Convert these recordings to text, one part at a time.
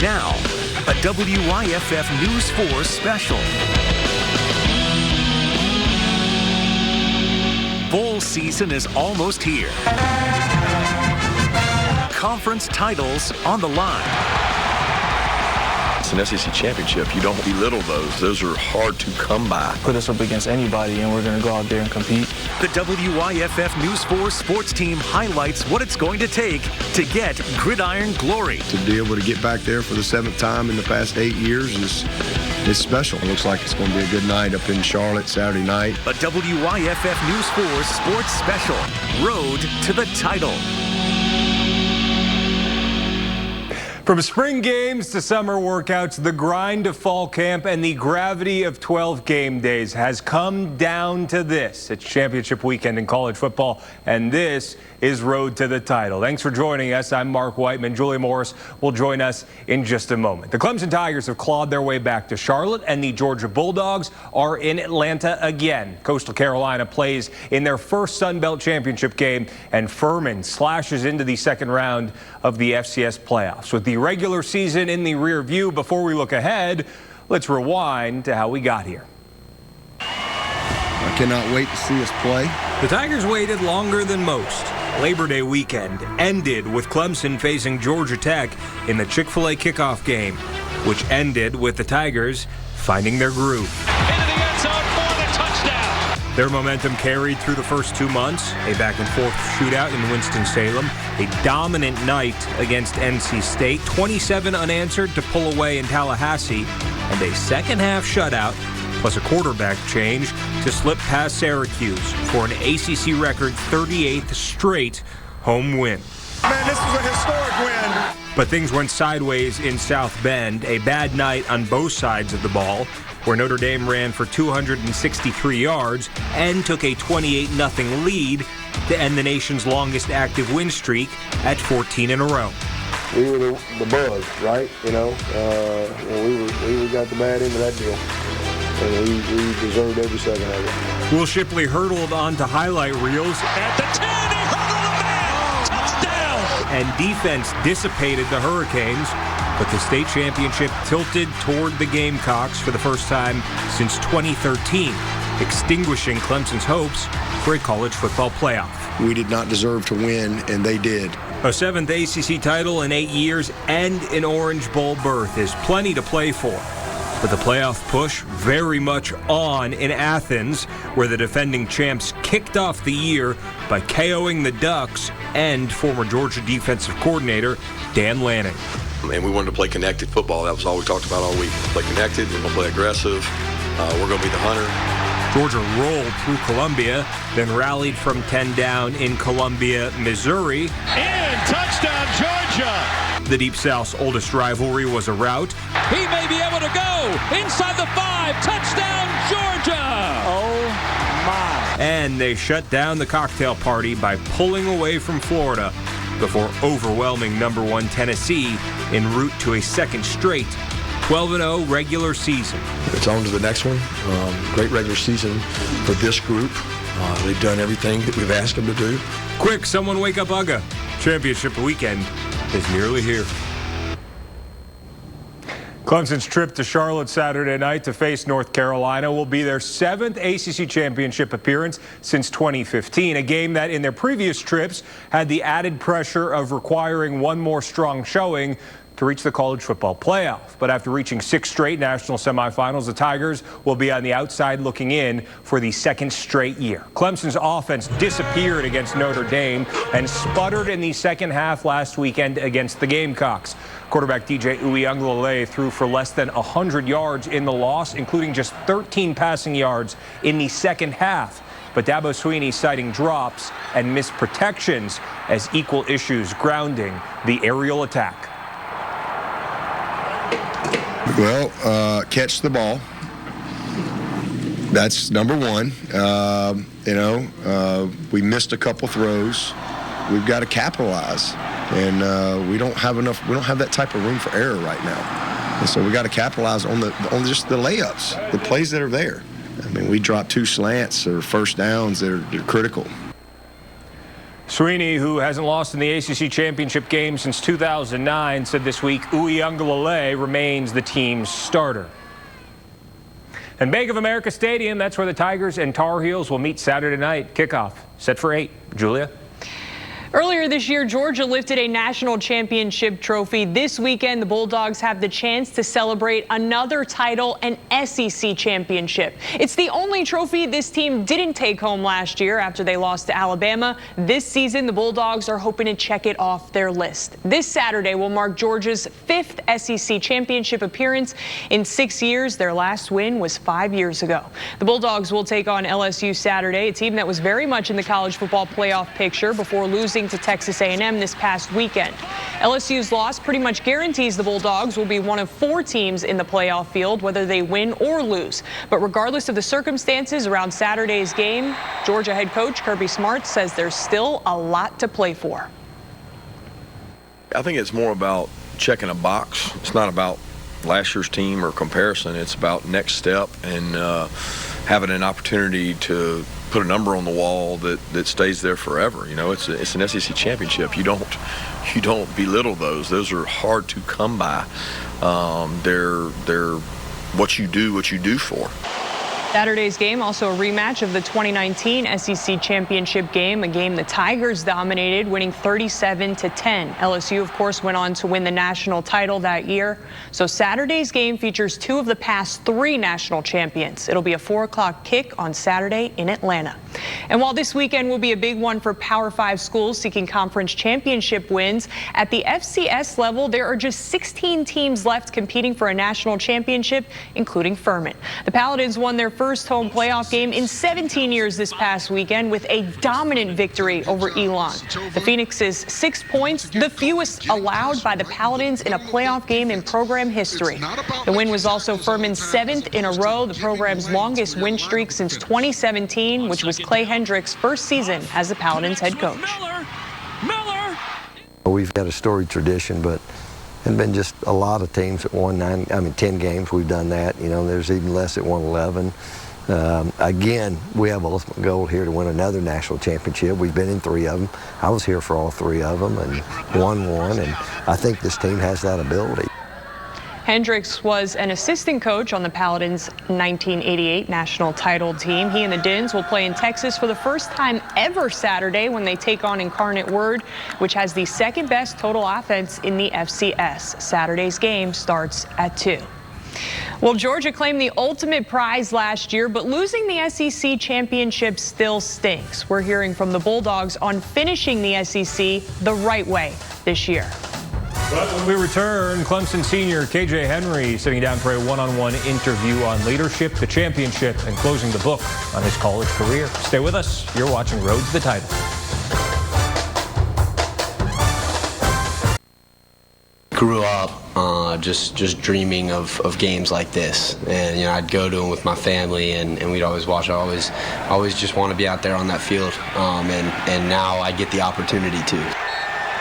Now, a WYFF News 4 special. Bowl season is almost here. Conference titles on the line. It's an SEC championship. You don't belittle those. Those are hard to come by. Put us up against anybody, and we're going to go out there and compete. The WYFF News 4 sports team highlights what it's going to take to get gridiron glory. To be able to get back there for the 7th time in the past 8 years is special. It looks like it's going to be a good night up in Charlotte Saturday night. A WYFF News 4 sports special, Road to the Title. From spring games to summer workouts, the grind of fall camp and the gravity of 12 game days has come down to this. It's championship weekend in college football, and this is Road to the Title. Thanks for joining us. I'm Mark Whiteman. Julia Morris will join us in just a moment. The Clemson Tigers have clawed their way back to Charlotte, and the Georgia Bulldogs are in Atlanta again. Coastal Carolina plays in their first Sun Belt championship game, and Furman slashes into the second round of the FCS playoffs. With the regular season in the rear view, before we look ahead, let's rewind to how we got here. I cannot wait to see us play. The Tigers waited longer than most. Labor Day weekend ended with Clemson facing Georgia Tech in the Chick-fil-A kickoff game, which ended with the Tigers finding their groove. Into the end zone for the touchdown. Their momentum carried through the first 2 months, a back-and-forth shootout in Winston-Salem, a dominant night against NC State, 27 unanswered to pull away in Tallahassee, and a second-half shutout, plus a quarterback change to slip past Syracuse for an ACC record 38th straight home win. Man, this was a historic win. But things went sideways in South Bend, a bad night on both sides of the ball, where Notre Dame ran for 263 yards and took a 28-0 lead to end the nation's longest active win streak at 14 in a row. We were the buzz, right? We got the bad end of that deal. And we deserved every second of it. Will Shipley hurtled onto highlight reels. At the 10, he hurdled the man. Touchdown. And defense dissipated the Hurricanes, but the state championship tilted toward the Gamecocks for the first time since 2013, extinguishing Clemson's hopes for a college football playoff. We did not deserve to win, and they did. A 7th ACC title in 8 years and an Orange Bowl berth is plenty to play for. But the playoff push very much on in Athens, where the defending champs kicked off the year by KOing the Ducks and former Georgia defensive coordinator Dan Lanning. And we wanted to play connected football. That was all we talked about all week. Play connected, we're going to play aggressive, we're going to be the hunter. Georgia rolled through Columbia, then rallied from 10 down in Columbia, Missouri. And touchdown, Georgia. The Deep South's oldest rivalry was a rout. He may be able to go inside the 5. Touchdown, Georgia. Oh, my. And they shut down the cocktail party by pulling away from Florida before overwhelming number 1 Tennessee en route to a second straight 12-0 regular season. It's on to the next one. Great regular season for this group. They've done everything that we've asked them to do. Quick, someone wake up Uga. Championship weekend is nearly here. Clemson's trip to Charlotte Saturday night to face North Carolina will be their 7th ACC championship appearance since 2015, a game that in their previous trips had the added pressure of requiring one more strong showing to reach the college football playoff. But after reaching 6 straight national semifinals, the Tigers will be on the outside looking in for the 2nd straight year. Clemson's offense disappeared against Notre Dame and sputtered in the second half last weekend against the Gamecocks. Quarterback DJ Uiagalelei threw for less than 100 yards in the loss, including just 13 passing yards in the second half. But Dabo Swinney citing drops and missed protections as equal issues grounding the aerial attack. Well, catch the ball. That's number one. We missed a couple throws. We've got to capitalize, and we don't have enough. We don't have that type of room for error right now, and so we got to capitalize on just the layups, the plays that are there. I mean, we dropped 2 slants or first downs that are critical. Sweeney, who hasn't lost in the ACC championship game since 2009, said this week Uiagalelei remains the team's starter. And Bank of America Stadium, that's where the Tigers and Tar Heels will meet Saturday night. Kickoff set for 8. Julia? Earlier this year, Georgia lifted a national championship trophy. This weekend, the Bulldogs have the chance to celebrate another title, an SEC championship. It's the only trophy this team didn't take home last year after they lost to Alabama. This season, the Bulldogs are hoping to check it off their list. This Saturday will mark Georgia's 5th SEC championship appearance in 6 years. Their last win was 5 years ago. The Bulldogs will take on LSU Saturday, a team that was very much in the college football playoff picture before losing to Texas A&M this past weekend. LSU's loss pretty much guarantees the Bulldogs will be one of 4 teams in the playoff field, whether they win or lose. But regardless of the circumstances around Saturday's game, Georgia head coach Kirby Smart says there's still a lot to play for. I think it's more about checking a box. It's not about last year's team or comparison. It's about next step and having an opportunity to put a number on the wall that stays there forever. You know, it's an SEC championship. You don't belittle those. Those are hard to come by. They're what you do for. Saturday's game also a rematch of the 2019 SEC championship game, a game the Tigers dominated, winning 37-10. LSU, of course, went on to win the national title that year. So Saturday's game features 2 of the past 3 national champions. It'll be a 4 o'clock kick on Saturday in Atlanta. And while this weekend will be a big one for Power 5 schools seeking conference championship wins, at the FCS level, there are just 16 teams left competing for a national championship, including Furman. The Paladins won their first home playoff game in 17 years this past weekend with a dominant victory over Elon. The Phoenix's 6 points, the fewest allowed by the Paladins in a playoff game in program history. The win was also Furman's 7th in a row, the program's longest win streak since 2017, which was Clay Hendricks' first season as the Paladins head coach. We've got a storied tradition, but and been just a lot of teams that won 10 games. We've done that. You know, there's even less that won 11. Again, we have ultimate goal here to win another national championship. We've been in 3 of them. I was here for all 3 of them and won 1, and I think this team has that ability. Hendricks was an assistant coach on the Paladins' 1988 national title team. He and the Dins will play in Texas for the first time ever Saturday when they take on Incarnate Word, which has the 2nd best total offense in the FCS. Saturday's game starts at 2. Well, Georgia claimed the ultimate prize last year, but losing the SEC championship still stinks. We're hearing from the Bulldogs on finishing the SEC the right way this year. But when we return, Clemson senior KJ Henry sitting down for a one-on-one interview on leadership, the championship, and closing the book on his college career. Stay with us. You're watching Road to the Title. Grew up just dreaming of games like this, and you know, I'd go to them with my family, and we'd always watch. I always just want to be out there on that field, and now I get the opportunity to.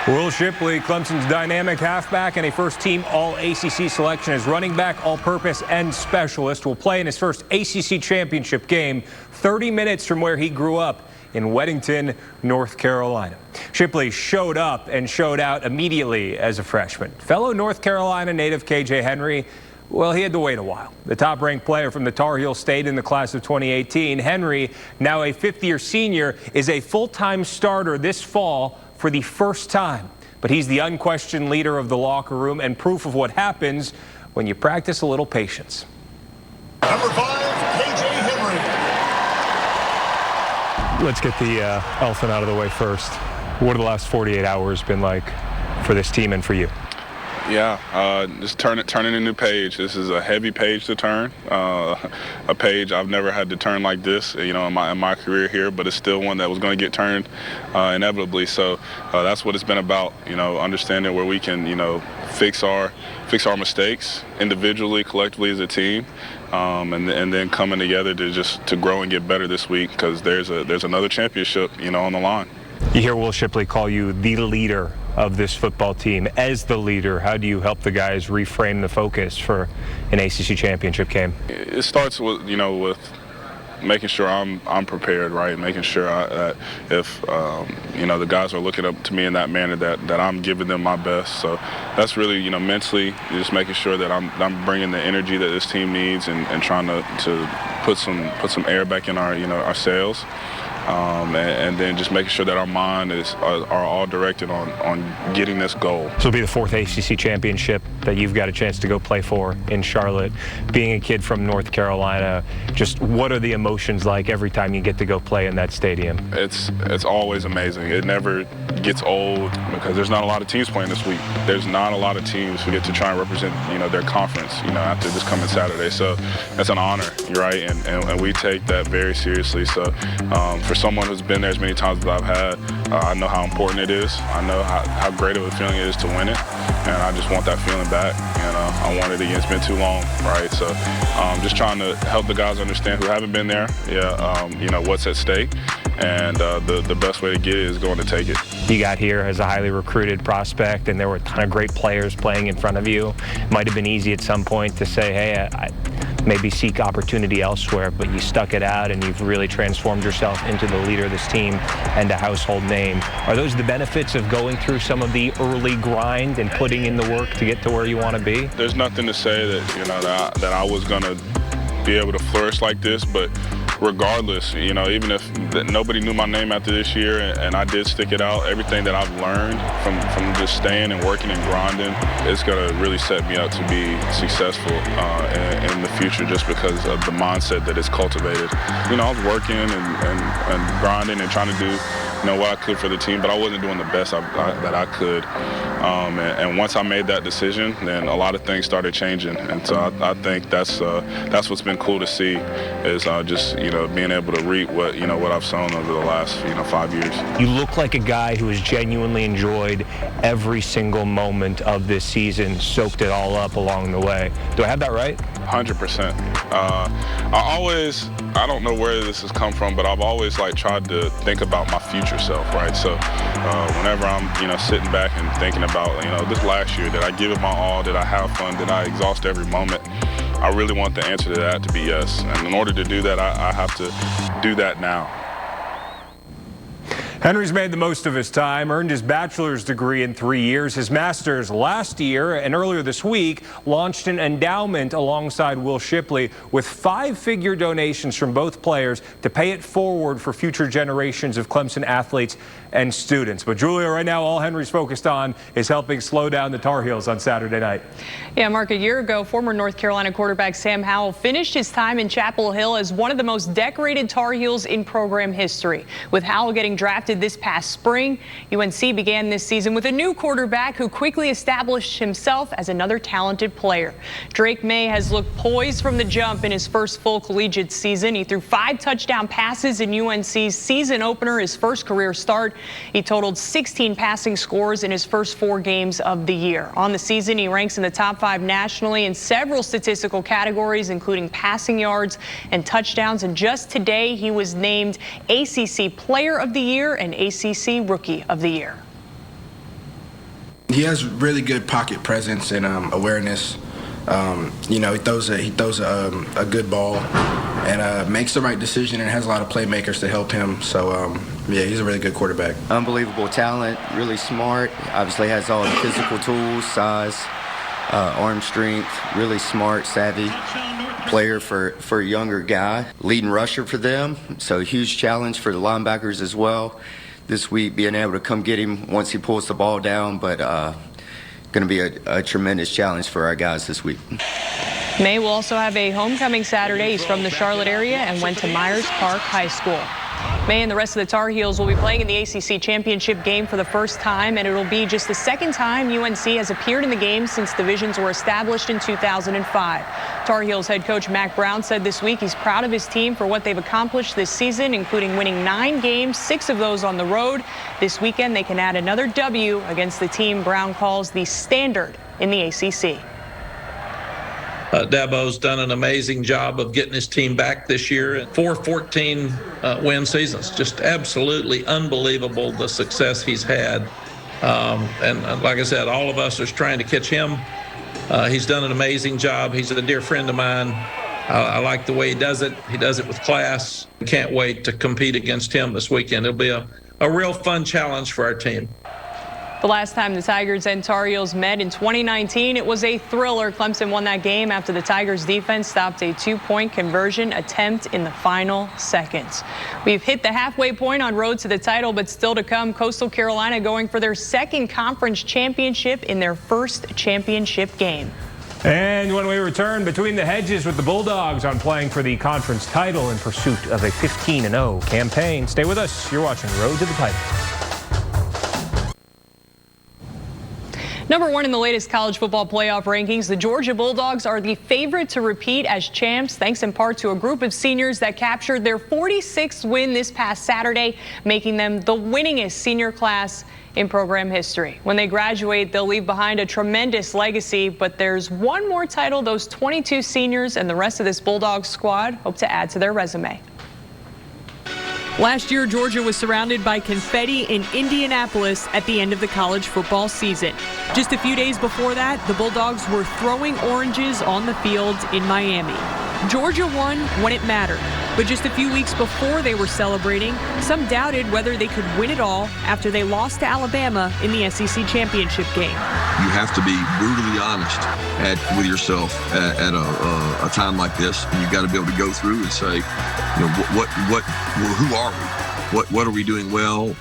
Will Shipley, Clemson's dynamic halfback and a first-team All-ACC selection as running back, all-purpose, and specialist, will play in his first ACC championship game 30 minutes from where he grew up in Weddington, North Carolina. Shipley showed up and showed out immediately as a freshman. Fellow North Carolina native KJ Henry, well, he had to wait a while. The top-ranked player from the Tar Heel stayed in the class of 2018. Henry, now a 5th-year senior, is a full-time starter this fall for the first time. But he's the unquestioned leader of the locker room and proof of what happens when you practice a little patience. Number 5, KJ Henry. Let's get the elephant out of the way first. What have the last 48 hours been like for this team and for you? Yeah, just turning a new page. This is a heavy page to turn, a page I've never had to turn like this, you know, in my career here, but it's still one that was going to get turned inevitably. So that's what it's been about, you know, understanding where we can, you know, fix our mistakes individually, collectively as a team, and then coming together to grow and get better this week, because there's another championship, you know, on the line. You hear Will Shipley call you the leader of this football team. As the leader, how do you help the guys reframe the focus for an ACC championship game? It starts with, you know, with making sure I'm prepared, right? Making sure that if the guys are looking up to me in that manner, that I'm giving them my best. So that's really, mentally, just making sure that I'm bringing the energy that this team needs and trying to put some air back in our sails. And then just making sure that our mind are all directed on getting this goal. This will be the 4th ACC championship that you've got a chance to go play for in Charlotte. Being a kid from North Carolina, just what are the emotions like every time you get to go play in that stadium? It's always amazing. It never gets old because there's not a lot of teams playing this week. There's not a lot of teams who get to try and represent their conference after this coming Saturday. So that's an honor, right? And we take that very seriously. So for someone who's been there as many times as I've had, I know how important it is. I know how great of a feeling it is to win it, and I just want that feeling back. I want it again. It's been too long, right? So just trying to help the guys understand who haven't been there, what's at stake, and the best way to get it is going to take it. You got here as a highly recruited prospect, and there were a ton of great players playing in front of you. Might have been easy at some point to say, hey, I maybe seek opportunity elsewhere, but you stuck it out and you've really transformed yourself into the leader of this team and a household name. Are those the benefits of going through some of the early grind and putting in the work to get to where you want to be? There's nothing to say that that I was going to be able to flourish like this, but regardless, even if nobody knew my name after this year and I did stick it out, everything that I've learned from just staying and working and grinding, it's going to really set me up to be successful in the future just because of the mindset that it's cultivated. I was working and grinding and trying to do what I could for the team, but I wasn't doing the best that I could. And once I made that decision, then a lot of things started changing. And so I think that's what's been cool to see is just being able to reap what I've sown over the last 5 years. You look like a guy who has genuinely enjoyed every single moment of this season, soaked it all up along the way. Do I have that right? 100%. I don't know where this has come from, but I've always tried to think about my future self, right? So whenever I'm sitting back and thinking about this last year, did I give it my all? Did I have fun? Did I exhaust every moment? I really want the answer to that to be yes. And in order to do that, I have to do that now. Henry's made the most of his time, earned his bachelor's degree in 3 years, his master's last year, and earlier this week launched an endowment alongside Will Shipley with 5-figure donations from both players to pay it forward for future generations of Clemson athletes and students. But Julia, right now all Henry's focused on is helping slow down the Tar Heels on Saturday night. Yeah, Mark, a year ago, former North Carolina quarterback Sam Howell finished his time in Chapel Hill as one of the most decorated Tar Heels in program history. With Howell getting drafted this past spring, UNC began this season with a new quarterback who quickly established himself as another talented player. Drake May has looked poised from the jump in his first full collegiate season. He threw 5 touchdown passes in UNC's season opener, his first career start. He totaled 16 passing scores in his first 4 games of the year. On the season, he ranks in the top 5 nationally in several statistical categories, including passing yards and touchdowns. And just today, he was named ACC Player of the Year and ACC Rookie of the Year. He has really good pocket presence and awareness. He throws a good ball and makes the right decision and has a lot of playmakers to help him. So, yeah, he's a really good quarterback. Unbelievable talent, really smart. Obviously has all the physical tools, size, arm strength, really smart, savvy player for a younger guy. Leading rusher for them, so a huge challenge for the linebackers as well. This week, being able to come get him once he pulls the ball down, but going to be a tremendous challenge for our guys this week. May will also have a homecoming Saturday. He's from the Charlotte area and went to Myers Park High School. May and the rest of the Tar Heels will be playing in the ACC championship game for the first time, and it'll be just the second time UNC has appeared in the game since divisions were established in 2005. Tar Heels head coach Mack Brown said this week he's proud of his team for what they've accomplished this season, including winning 9 games, 6 of those on the road. This weekend they can add another W against the team Brown calls the standard in the ACC. Dabo's done an amazing job of getting his team back this year. 4 14-win seasons. Just absolutely unbelievable the success he's had. And like I said, all of us are trying to catch him. He's done an amazing job. He's a dear friend of mine. I like the way he does it. He does it with class. Can't wait to compete against him this weekend. It'll be a real fun challenge for our team. The last time the Tigers and Tar Heels met in 2019, it was a thriller. Clemson won that game after the Tigers defense stopped a 2-point conversion attempt in the final seconds. We've hit the halfway point on road to the title, but still to come. Coastal Carolina going for their second conference championship in their first championship game. And when we return, Between the Hedges with the Bulldogs on playing for the conference title in pursuit of a 15-0 campaign. Stay with us. You're watching Road to the Title. Number one in the latest college football playoff rankings, the Georgia Bulldogs are the favorite to repeat as champs, thanks in part to a group of seniors that captured their 46th win this past Saturday, making them the winningest senior class in program history. When they graduate, they'll leave behind a tremendous legacy, but there's one more title those 22 seniors and the rest of this Bulldogs squad hope to add to their resume. Last year, Georgia was surrounded by confetti in Indianapolis at the end of the college football season. Just a few days before that, the Bulldogs were throwing oranges on the field in Miami. Georgia won when it mattered, but just a few weeks before they were celebrating, some doubted whether they could win it all after they lost to Alabama in the SEC championship game. You have to be brutally honest with yourself at a time like this, and you've got to be able to go through and say, who are we? What are we doing well?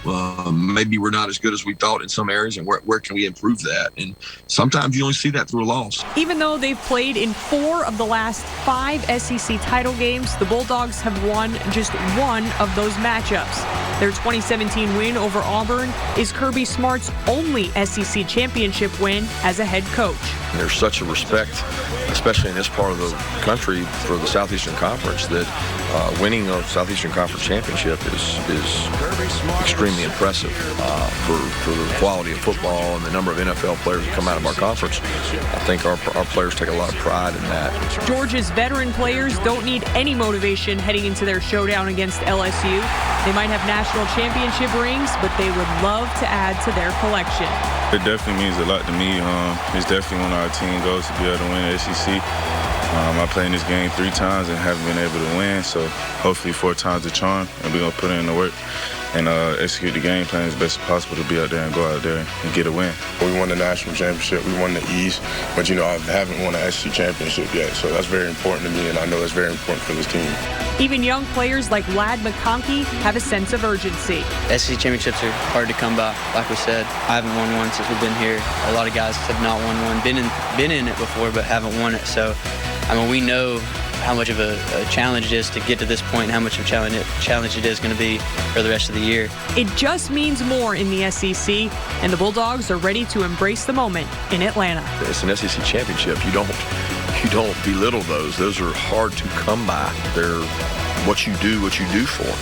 Maybe we're not as good as we thought in some areas, and where can we improve that? And sometimes you only see that through a loss. Even though they've played in 4 of the last 5 SEC title games, the Bulldogs have won just one of those matchups. Their 2017 win over Auburn is Kirby Smart's only SEC championship win as a head coach. There's such a respect, especially in this part of the country, for the Southeastern Conference, that winning a Southeastern Conference championship is extremely impressive for the quality of football and the number of NFL players that come out of our conference. I think our players take a lot of pride in that. Georgia's veteran players don't need any motivation heading into their showdown against LSU. They might have national championship rings, but they would love to add to their collection. It definitely means a lot to me. It's definitely one of our team goals to be able to win the SEC. I played in this game 3 times and haven't been able to win, so hopefully 4 times the charm, and we're going to put in the work and execute the game plan as best as possible to be out there and go out there and get a win. We won the national championship, we won the East, but I haven't won an SEC championship yet, so that's very important to me, and I know it's very important for this team. Even young players like Lad McConkey have a sense of urgency. SEC championships are hard to come by. Like we said, I haven't won one since we've been here. A lot of guys have not won one, been in it before, but haven't won it. So, we know how much of a challenge it is to get to this point and how much of a challenge it is going to be for the rest of the year. It just means more in the SEC, and the Bulldogs are ready to embrace the moment in Atlanta. It's an SEC championship. You don't belittle those. Those are hard to come by. They're what you do for.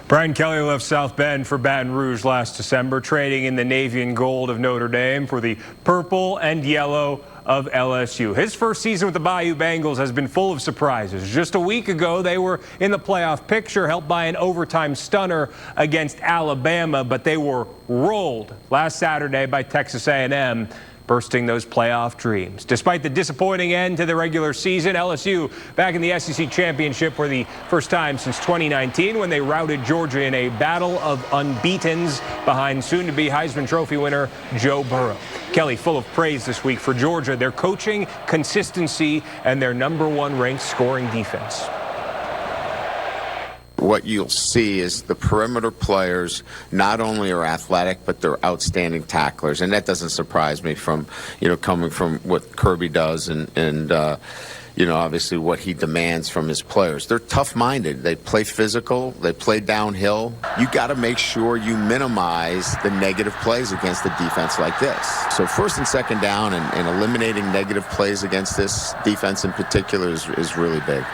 Brian Kelly left South Bend for Baton Rouge last December, trading in the navy and gold of Notre Dame for the purple and yellow of LSU. His first season with the Bayou Bengals has been full of surprises. Just a week ago, they were in the playoff picture, helped by an overtime stunner against Alabama, but they were rolled last Saturday by Texas A&M, bursting those playoff dreams. Despite the disappointing end to the regular season, LSU back in the SEC championship for the first time since 2019 when they routed Georgia in a battle of unbeatens behind soon-to-be Heisman Trophy winner Joe Burrow. Kelly full of praise this week for Georgia, their coaching, consistency, and their #1 ranked scoring defense. What you'll see is the perimeter players not only are athletic, but they're outstanding tacklers. And that doesn't surprise me from, coming from what Kirby does and obviously what he demands from his players. They're tough-minded. They play physical. They play downhill. You got to make sure you minimize the negative plays against a defense like this. So first and second down and eliminating negative plays against this defense in particular is really big.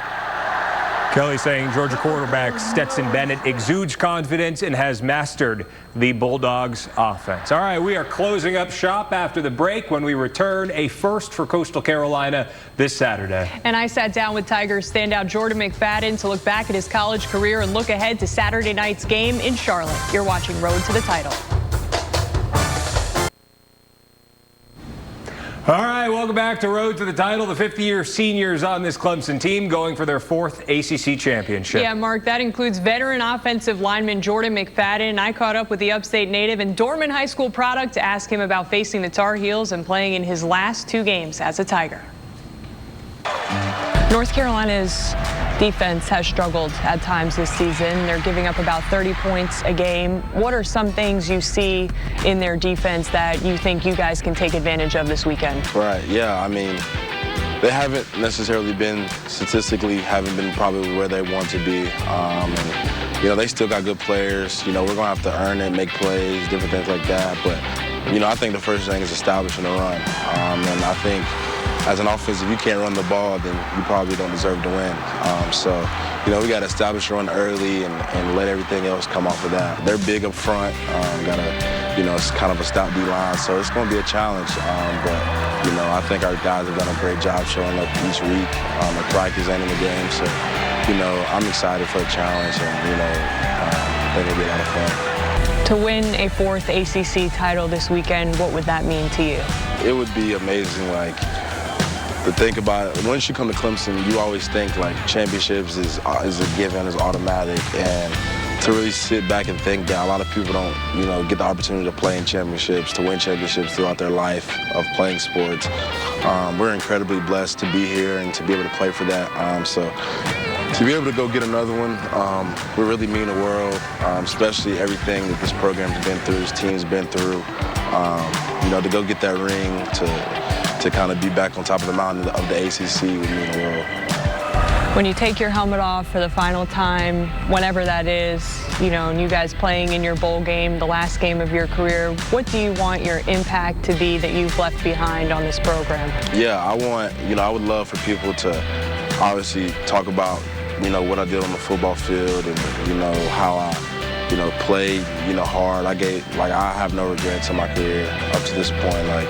Kelly saying Georgia quarterback Stetson Bennett exudes confidence and has mastered the Bulldogs offense. All right, we are closing up shop after the break. When we return, a first for Coastal Carolina this Saturday. And I sat down with Tigers standout Jordan McFadden to look back at his college career and look ahead to Saturday night's game in Charlotte. You're watching Road to the Title. All right, welcome back to Road to the Title. The 50-year seniors on this Clemson team going for their 4th ACC championship. Yeah, Mark, that includes veteran offensive lineman Jordan McFadden. I caught up with the upstate native and Dorman High School product to ask him about facing the Tar Heels and playing in his last 2 games as a Tiger. North Carolina's defense has struggled at times this season. They're giving up about 30 points a game. What are some things you see in their defense that you think you guys can take advantage of this weekend? Right, yeah, I mean, they haven't necessarily been, statistically, haven't been probably where they want to be. And, you know, they still got good players. You know, we're going to have to earn it, make plays, different things like that. But, you know, I think the first thing is establishing a run. And I think as an offense, if you can't run the ball, then you probably don't deserve to win. So, you know, we got to establish a run early and let everything else come off of that. They're big up front. You know, it's kind of a stout D-line, so it's going to be a challenge. But, you know, I think our guys have done a great job showing up each week at practice and in the game. So, you know, I'm excited for the challenge, and, you know, I think it'll be a lot of fun. To win a 4th ACC title this weekend, what would that mean to you? It would be amazing, like, to think about it. Once you come to Clemson, you always think like championships is a given, is automatic, and to really sit back and think that a lot of people don't, you know, get the opportunity to play in championships, to win championships throughout their life of playing sports. We're incredibly blessed to be here and to be able to play for that. So to be able to go get another one would really mean the world, especially everything that this program's been through, this team's been through. You know, to go get that ring, to kind of be back on top of the mountain of the ACC would mean the world. When you take your helmet off for the final time, whenever that is, you know, and you guys playing in your bowl game, the last game of your career, what do you want your impact to be that you've left behind on this program? Yeah, I would love for people to obviously talk about, you know, what I did on the football field and, you know, how I, you know, played, you know, hard. I have no regrets in my career up to this point. Like,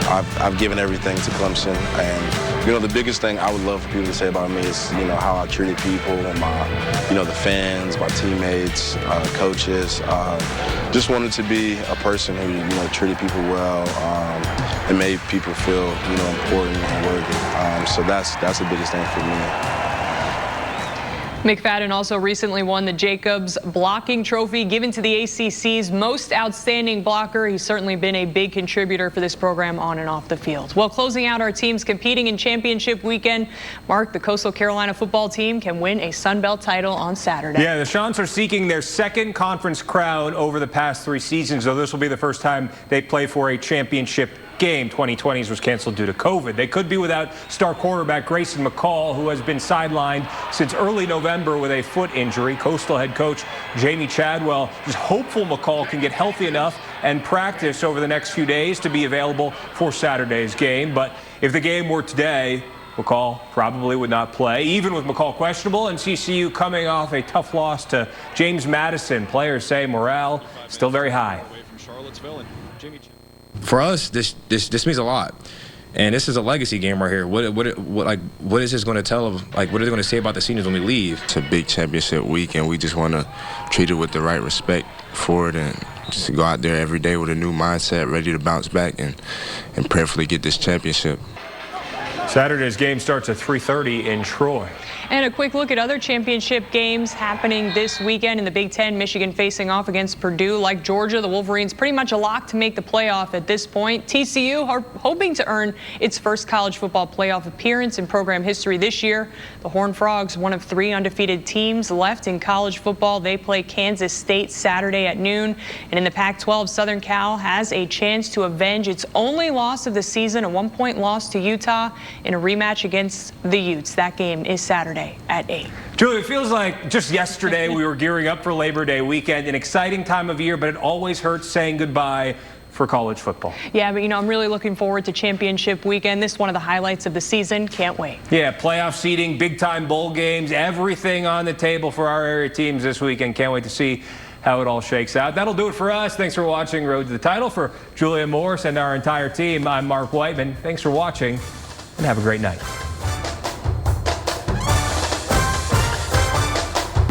I've given everything to Clemson, and, you know, the biggest thing I would love for people to say about me is, you know, how I treated people and my, you know, the fans, my teammates, coaches. Just wanted to be a person who, you know, treated people well and made people feel, you know, important and worthy. So that's the biggest thing for me. McFadden also recently won the Jacobs Blocking Trophy, given to the ACC's most outstanding blocker. He's certainly been a big contributor for this program on and off the field. Well, closing out our teams competing in championship weekend, Mark, the Coastal Carolina football team can win a Sun Belt title on Saturday. Yeah, the Chants are seeking their 2nd conference crown over the past 3 seasons, though this will be the first time they play for a championship game. 2020's was canceled due to COVID. They could be without star quarterback Grayson McCall, who has been sidelined since early November with a foot injury. Coastal head coach Jamie Chadwell is hopeful McCall can get healthy enough and practice over the next few days to be available for Saturday's game. But if the game were today, McCall probably would not play, even with McCall questionable, and CCU coming off a tough loss to James Madison. Players say morale still very high. For us, this means a lot, and this is a legacy game right here. What is this going to tell them? Like, what are they going to say about the seniors when we leave? It's a big championship week, and we just want to treat it with the right respect for it, and just go out there every day with a new mindset, ready to bounce back and prayerfully get this championship. Saturday's game starts at 3:30 in Troy. And a quick look at other championship games happening this weekend in the Big Ten. Michigan facing off against Purdue. Like Georgia, the Wolverines pretty much a lock to make the playoff at this point. TCU are hoping to earn its first college football playoff appearance in program history this year. The Horned Frogs, one of 3 undefeated teams left in college football. They play Kansas State Saturday at noon. And in the Pac-12, Southern Cal has a chance to avenge its only loss of the season, a 1-point loss to Utah in a rematch against the Utes. That game is Saturday at 8. Julie, it feels like just yesterday we were gearing up for Labor Day weekend, an exciting time of year, but it always hurts saying goodbye for college football. Yeah, but, you know, I'm really looking forward to championship weekend. This is one of the highlights of the season. Can't wait. Yeah, playoff seeding, big-time bowl games, everything on the table for our area teams this weekend. Can't wait to see how it all shakes out. That'll do it for us. Thanks for watching Road to the Title. For Julia Morris and our entire team, I'm Mark Whiteman. Thanks for watching, and have a great night.